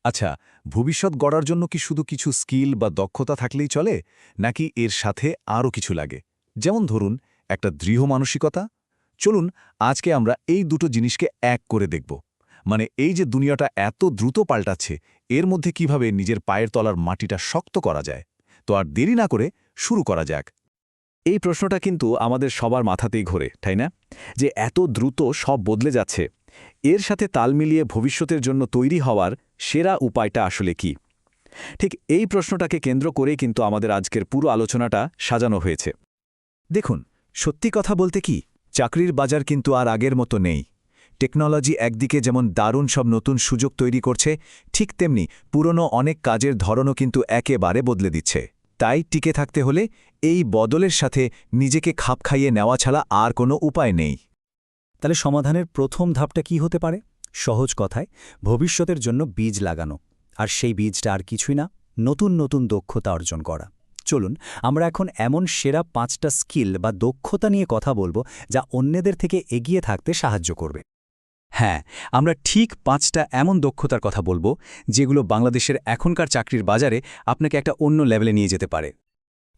আচ্ছা, ভবিষ্যৎ গড়ার জন্য কি শুধু কিছু স্কিল বা দক্ষতা থাকলেই চলে, নাকি এর সাথে আরও কিছু লাগে? যেমন ধরুন, একটা দৃঢ় মানসিকতা। চলুন আজকে আমরা এই দুটো জিনিসকে এক করে দেখব। মানে এই যে দুনিয়াটা এত দ্রুত পাল্টাচ্ছে, এর মধ্যে কিভাবে নিজের পায়ের তলার মাটিটা শক্ত করা যায়। তো আর দেরি না করে শুরু করা যাক। এই প্রশ্নটা কিন্তু আমাদের সবার মাথাতেই ঘোরে, তাই না? যে এত দ্রুত সব বদলে যাচ্ছে, এর সাথে তাল মিলিয়ে ভবিষ্যতের জন্য তৈরি হওয়ার সেরা উপায়টা আসলে কি? ঠিক এই প্রশ্নটাকে কেন্দ্র করেই কিন্তু আমাদের আজকের পুরো আলোচনাটা সাজানো হয়েছে। দেখুন, সত্যি কথা বলতে কি, চাকরির বাজার কিন্তু আর আগের মতো নেই। টেকনোলজি একদিকে যেমন দারুণ সব নতুন সুযোগ তৈরি করছে, ঠিক তেমনি পুরনো অনেক কাজের ধরনও কিন্তু একেবারে বদলে দিচ্ছে। তাই টিকে থাকতে হলে এই বদলের সাথে নিজেকে খাপ খাইয়ে নেওয়া ছাড়া আর কোনো উপায় নেই। তাহলে সমাধানের প্রথম ধাপটা কি হতে পারে? সহজ কথায়, ভবিষ্যতের জন্য বীজ লাগানো। আর সেই বীজটা আর কিছুই না, নতুন নতুন দক্ষতা অর্জন করা। চলুন আমরা এখন এমন সেরা 5টা স্কিল বা দক্ষতা নিয়ে কথা বলবো, যা অন্যদের থেকে এগিয়ে থাকতে সাহায্য করবে। হ্যাঁ, আমরা ঠিক 5টা এমন দক্ষতার কথা বলবো যেগুলো বাংলাদেশের এখনকার চাকরির বাজারে আপনাকে একটা অন্য লেভেলে নিয়ে যেতে পারে।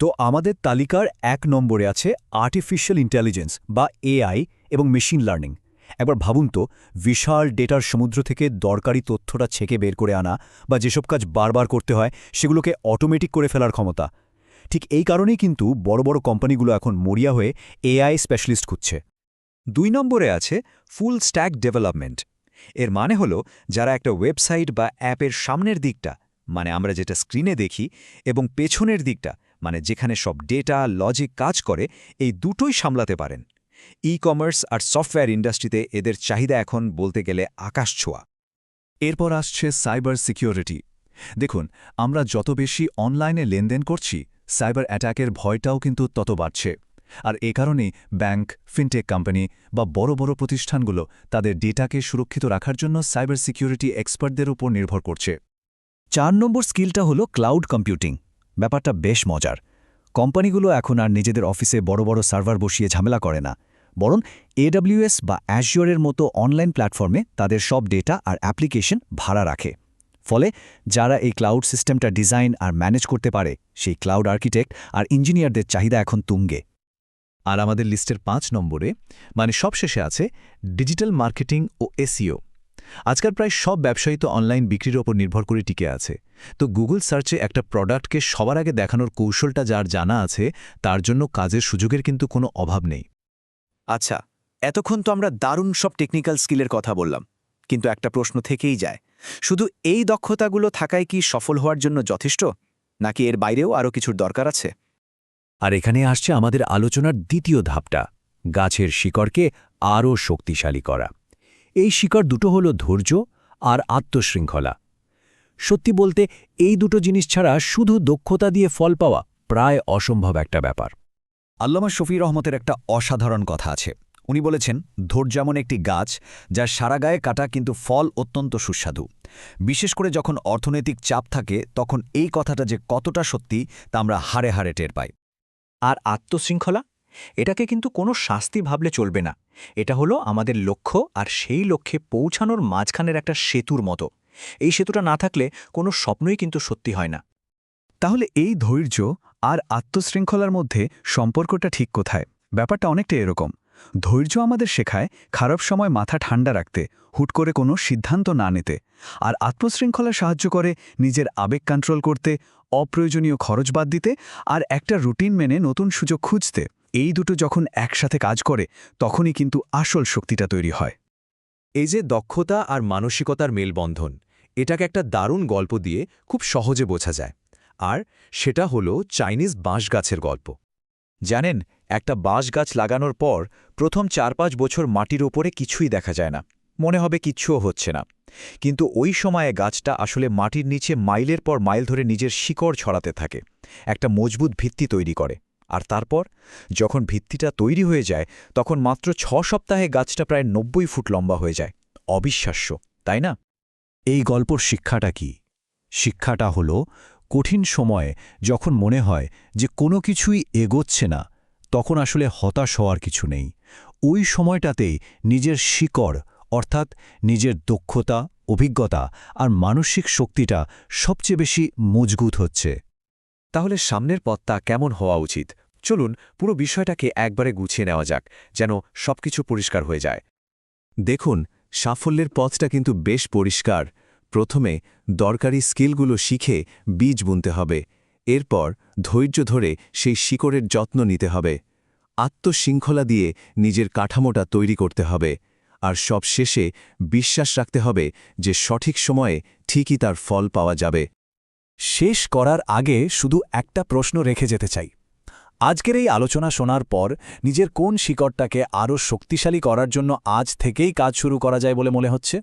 তো আমাদের তালিকার 1 নম্বরে আছে আর্টিফিশিয়াল ইন্টেলিজেন্স বা এআই এবং মেশিন লার্নিং। একবার ভাবুন তো, বিশাল ডেটার সমুদ্র থেকে দরকারি তথ্যটা ছেঁকে বের করে আনা বা যেসব কাজ বারবার করতে হয় সেগুলোকে অটোমেটিক করে ফেলার ক্ষমতা। ঠিক এই কারণেই কিন্তু বড় বড় কোম্পানিগুলো এখন মরিয়া হয়ে এআই স্পেশালিস্ট খুঁজছে। 2 নম্বরে আছে ফুল স্ট্যাক ডেভেলপমেন্ট। এর মানে হলো যারা একটা ওয়েবসাইট বা অ্যাপের সামনের দিকটা, মানে আমরা যেটা স্ক্রিনে দেখি, এবং পেছনের দিকটা, মানে যেখানে সব ডেটা লজিক কাজ করে, এই দুটোই সামলাতে পারেন। ই-কমার্স আর সফটওয়্যার ইন্ডাস্ট্রিতে এদের চাহিদা এখন বলতে গেলে আকাশছোঁয়া। এরপর আসছে সাইবার সিকিউরিটি। দেখুন, আমরা যত বেশি অনলাইনে লেনদেন করছি, সাইবার অ্যাটাকের ভয়টাও কিন্তু তত বাড়ছে। আর এ কারণেই ব্যাংক, ফিনটেক কোম্পানি বা বড় বড় প্রতিষ্ঠানগুলো তাদের ডেটাকে সুরক্ষিত রাখার জন্য সাইবার সিকিউরিটি এক্সপার্টদের উপর নির্ভর করছে। 4 নম্বর স্কিলটা হলো ক্লাউড কম্পিউটিং। ব্যাপারটা বেশ মজার। কোম্পানিগুলো এখন আর নিজেদের অফিসে বড় বড় সার্ভার বসিয়ে ঝামেলা করে না, বরং AWS বা অ্যাজিওরের মতো অনলাইন প্ল্যাটফর্মে তাদের সব ডেটা আর অ্যাপ্লিকেশন ভাড়া রাখে। ফলে যারা এই ক্লাউড সিস্টেমটা ডিজাইন আর ম্যানেজ করতে পারে, সেই ক্লাউড আর্কিটেক্ট আর ইঞ্জিনিয়ারদের চাহিদা এখন তুঙ্গে। আর আমাদের লিস্টের 5 নম্বরে, মানে সবশেষে আছে ডিজিটাল মার্কেটিং ও এসইও। আজকাল প্রায় সব ব্যবসায়ী তো অনলাইন বিক্রির ওপর নির্ভর করে টিকে আছে। তো গুগল সার্চে একটা প্রোডাক্টকে সবার আগে দেখানোর কৌশলটা যার জানা আছে, তার জন্য কাজের সুযোগের কিন্তু কোনো অভাব নেই। আচ্ছা, এতক্ষণ তো আমরা দারুণ সব টেকনিক্যাল স্কিলের কথা বললাম, কিন্তু একটা প্রশ্ন থেকেই যায়, শুধু এই দক্ষতাগুলো থাকাই কি সফল হওয়ার জন্য যথেষ্ট, নাকি এর বাইরেও আরও কিছুর দরকার আছে? আর এখানে আসছে আমাদের আলোচনার দ্বিতীয় ধাপটা, গাছের শিকড়কে আরও শক্তিশালী করা। এই শিকড় দুটো হলো ধৈর্য আর আত্মশৃঙ্খলা। সত্যি বলতে এই দুটো জিনিস ছাড়া শুধু দক্ষতা দিয়ে ফল পাওয়া প্রায় অসম্ভব একটা ব্যাপার। আল্লামা শফি রহমতের একটা অসাধারণ কথা আছে। উনি বলেছেন, ধৈর্য যেমন একটি গাছ যার সারা গায়ে কাটা কিন্তু ফল অত্যন্ত সুস্বাদু। বিশেষ করে যখন অর্থনৈতিক চাপ থাকে, তখন এই কথাটা যে কতটা সত্যি তা আমরা হাড়ে হাড়ে টের পাই। আর আত্মশৃঙ্খলা, এটাকে কিন্তু কোনো শাস্তি ভাবলে চলবে না। এটা হলো আমাদের লক্ষ্য আর সেই লক্ষ্যে পৌঁছানোর মাঝখানের একটা সেতুর মতো। এই সেতুটা না থাকলে কোনো স্বপ্নই কিন্তু সত্যি হয় না। তাহলে এই ধৈর্য আর আত্মশৃঙ্খলার মধ্যে সম্পর্কটা ঠিক কোথায়? ব্যাপারটা অনেকটা এরকম। ধৈর্য আমাদের শেখায় খারাপ সময় মাথা ঠান্ডা রাখতে, হুট করে কোনো সিদ্ধান্ত না নিতে। আর আত্মশৃঙ্খলা সাহায্য করে নিজের আবেগ কন্ট্রোল করতে, অপ্রয়োজনীয় খরচ বাদ দিতে আর একটা রুটিন মেনে নতুন সুযোগ খুঁজতে। এই দুটো যখন একসাথে কাজ করে, তখনই কিন্তু আসল শক্তিটা তৈরি হয়। এই যে দক্ষতা আর মানসিকতার মেলবন্ধন, এটাকে একটা দারুণ গল্প দিয়ে খুব সহজে বোঝা যায়। আর সেটা হলো চাইনিজ বাঁশ গাছের গল্প। জানেন, একটা বাঁশ গাছ লাগানোর পর প্রথম 4-5 বছর মাটির ওপরে কিছুই দেখা যায় না, মনে হবে কিচ্ছুও হচ্ছে না। কিন্তু ওই সময়ে গাছটা আসলে মাটির নিচে মাইলের পর মাইল ধরে নিজের শিকড় ছড়াতে থাকে, একটা মজবুত ভিত্তি তৈরি করে। আর তারপর যখন ভিত্তিটা তৈরি হয়ে যায়, তখন মাত্র 6 সপ্তাহে গাছটা প্রায় 90 ফুট লম্বা হয়ে যায়। অবিশ্বাস্য, তাই না? এই গল্পর শিক্ষাটা কি? শিক্ষাটা হলো, কঠিন সময়ে যখন মনে হয় যে কোনো কিছুই এগোচ্ছে না, তখন আসলে হতাশ হওয়ার কিছু নেই। ওই সময়টাতেই নিজের শিকড়, অর্থাৎ নিজের দক্ষতা, অভিজ্ঞতা আর মানসিক শক্তিটা সবচেয়ে বেশি মজবুত হচ্ছে। তাহলে সামনের পথটা কেমন হওয়া উচিত? চলুন পুরো বিষয়টাকে একবারে গুছিয়ে নেওয়া যাক, যেন সবকিছু পরিষ্কার হয়ে যায়। দেখুন, সাফল্যের পথটা কিন্তু বেশ পরিষ্কার। প্রথমে দরকারি স্কিলগুলো শিখে বীজ বুনতে হবে। এরপর ধৈর্য ধরে সেই শিকড়ের যত্ন নিতে হবে। আত্মশৃঙ্খলা দিয়ে নিজের কাঠামোটা তৈরি করতে হবে। আর সব শেষে বিশ্বাস রাখতে হবে যে সঠিক সময়ে ঠিকই তার ফল পাওয়া যাবে। শেষ করার আগে শুধু একটা প্রশ্ন রেখে যেতে চাই। আজকের এই আলোচনা শোনার পর নিজের কোন শিকড়টাকে আরও শক্তিশালী করার জন্য আজ থেকেই কাজ শুরু করা যায় বলে মনে হচ্ছে?